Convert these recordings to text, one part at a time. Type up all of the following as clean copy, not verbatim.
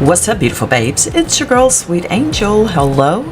What's up, beautiful babes? It's your girl, Sweet Angel. Hello,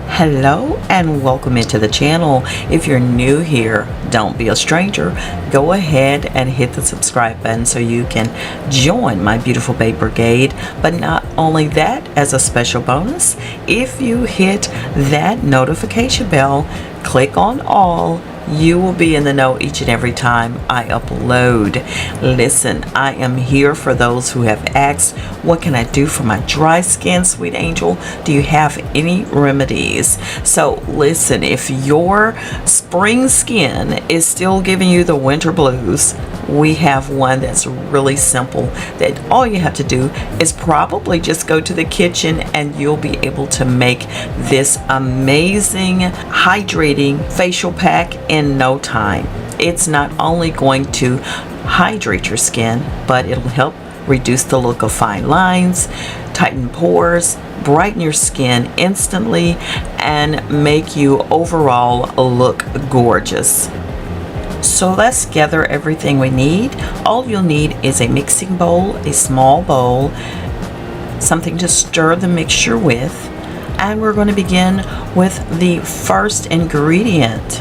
and welcome into the channel. If you're new here, don't be a stranger. Go ahead and hit the subscribe button so you can join my beautiful babe brigade. But not only that, as a special bonus, if you hit that notification bell, click on all, you will be in the know each and every time I upload. Listen, I am here for those who have asked, what can I do for my dry skin, Sweet Angel? Do you have any remedies? So listen, if your spring skin is still giving you the winter blues, we have one that's really simple, that all you have to do is probably just go to the kitchen and you'll be able to make this amazing hydrating facial pack in no time. It's not only going to hydrate your skin, but it'll help reduce the look of fine lines, tighten pores, brighten your skin instantly, and make you overall look gorgeous. So let's gather everything we need. All you'll need is a mixing bowl, a small bowl, something to stir the mixture with, and we're going to begin with the first ingredient.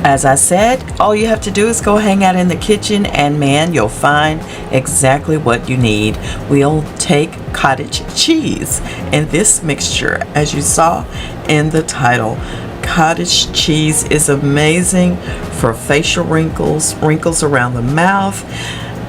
As I said, all you have to do is go hang out in the kitchen and man, you'll find exactly what you need. We'll take cottage cheese in this mixture, as you saw in the title. Cottage cheese is amazing for facial wrinkles, wrinkles around the mouth.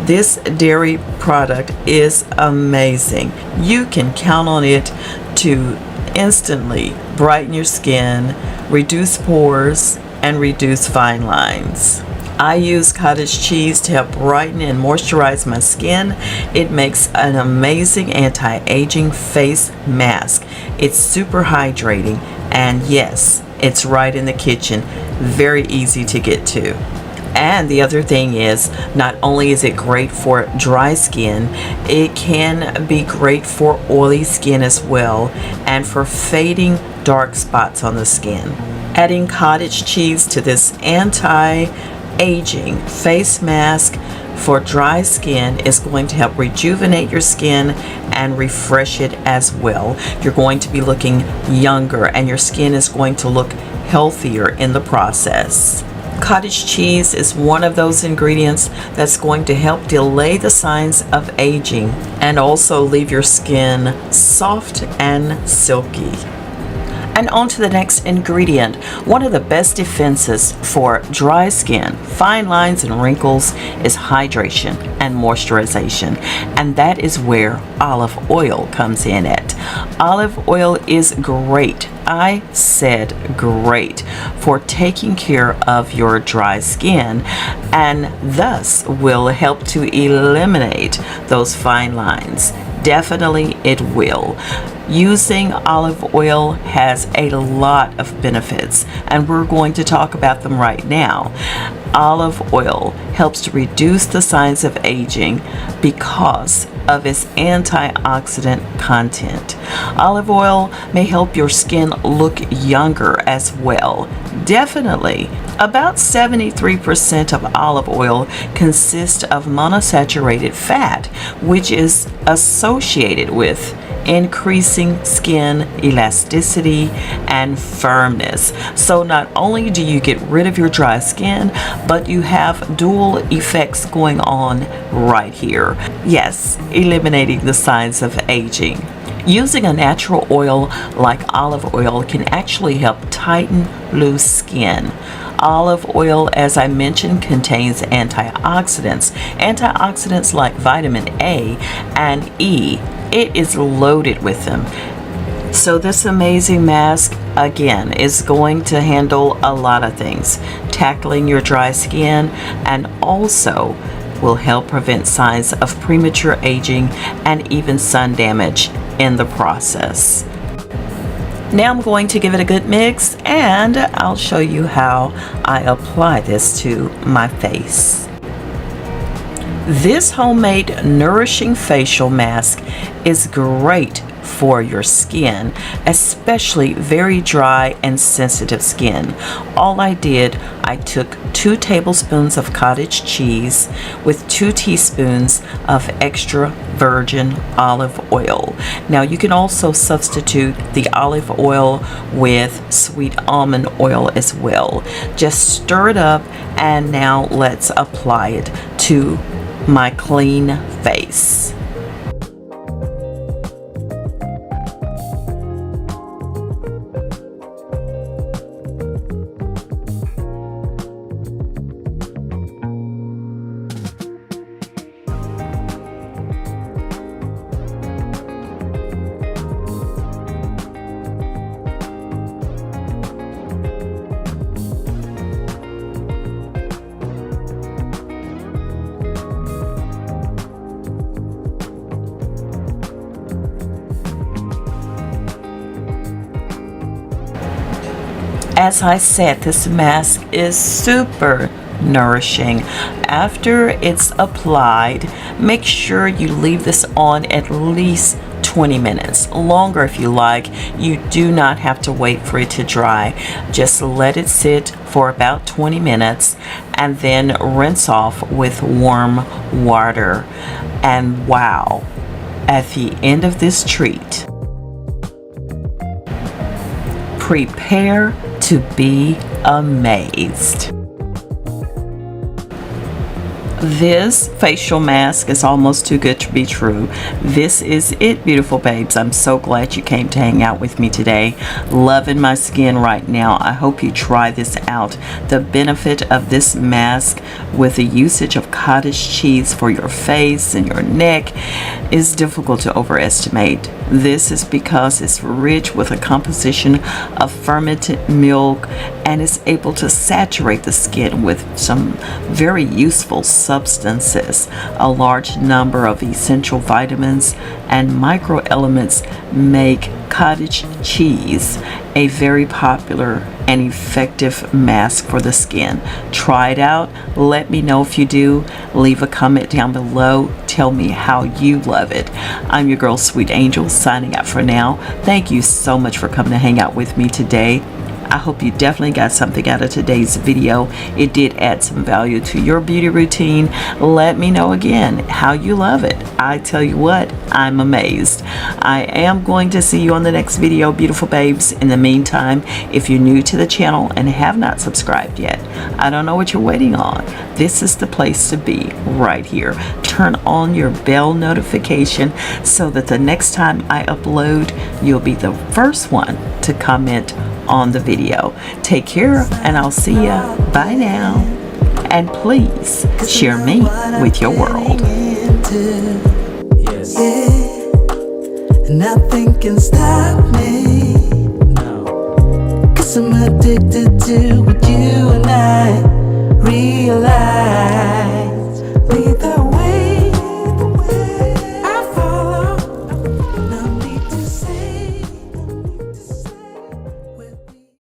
This dairy product is amazing. You can count on it to instantly brighten your skin, reduce pores, and reduce fine lines. I use cottage cheese to help brighten and moisturize my skin. It makes an amazing anti-aging face mask. It's super hydrating, and yes, it's right in the kitchen. Very easy to get to. And the other thing is, not only is it great for dry skin, it can be great for oily skin as well, and for fading dark spots on the skin. Adding cottage cheese to this anti-aging face mask for dry skin is going to help rejuvenate your skin and refresh it as well. You're going to be looking younger, and your skin is going to look healthier in the process. Cottage cheese is one of those ingredients that's going to help delay the signs of aging and also leave your skin soft and silky. And on to the next ingredient. One of the best defenses for dry skin, fine lines, and wrinkles is hydration and moisturization. And that is where olive oil comes in at. Olive oil is great. I said great for taking care of your dry skin, and thus will help to eliminate those fine lines. Definitely it will. Using olive oil has a lot of benefits, and we're going to talk about them right now. Olive oil helps to reduce the signs of aging because of its antioxidant content. Olive oil may help your skin look younger as well. Definitely. About 73% of olive oil consists of monosaturated fat, which is associated with increasing skin elasticity and firmness. So not only do you get rid of your dry skin, but you have dual effects going on right here. Yes, eliminating the signs of aging. Using a natural oil like olive oil can actually help tighten loose skin. Olive oil, as I mentioned, contains antioxidants. Antioxidants like vitamin A and E. It is loaded with them. So this amazing mask, again, is going to handle a lot of things, tackling your dry skin, and also will help prevent signs of premature aging and even sun damage in the process. Now I'm going to give it a good mix, and I'll show you how I apply this to my face. This homemade Nourishing facial mask is great for your skin, especially very dry and sensitive skin. All I did, I took 2 tablespoons of cottage cheese with 2 teaspoons of extra virgin olive oil. Now you can also substitute the olive oil with sweet almond oil as well. Just stir it up, and now let's apply it to my clean face. As I said, this mask is super nourishing. After it's applied, make sure you leave this on at least 20 minutes. Longer if you like. You do not have to wait for it to dry. Just let it sit for about 20 minutes and then rinse off with warm water. And wow, at the end of this treat, prepare to be amazed. This facial mask is almost too good to be true. This is it, beautiful babes. I'm so glad you came to hang out with me today. Loving my skin right now. I hope you try this out. The benefit of this mask with the usage of cottage cheese for your face and your neck is difficult to overestimate. This is because it's rich with a composition of fermented milk and is able to saturate the skin with some very useful substances. A large number of essential vitamins and microelements make cottage cheese a very popular and effective mask for the skin. Try it out. Let me know if you do. Leave a comment down below. Tell me how you love it. I'm your girl, Sweet Angel, signing out for now. Thank you so much for coming to hang out with me today. I hope you definitely got something out of today's video. It did add some value to your beauty routine. Let me know again how you love it. I tell you what, I'm amazed. I am going to see you on the next video, beautiful babes. In the meantime, if you're new to the channel and have not subscribed yet, I don't know what you're waiting on. This is the place to be, right here. Turn on your bell notification so that the next time I upload, you'll be the first one to comment on the video. Take care, and I'll see ya. Bye now. And please share me with your world. Yes. Yeah. Nothing can stop me. No. 'Cause I'm addicted to what you and I realize.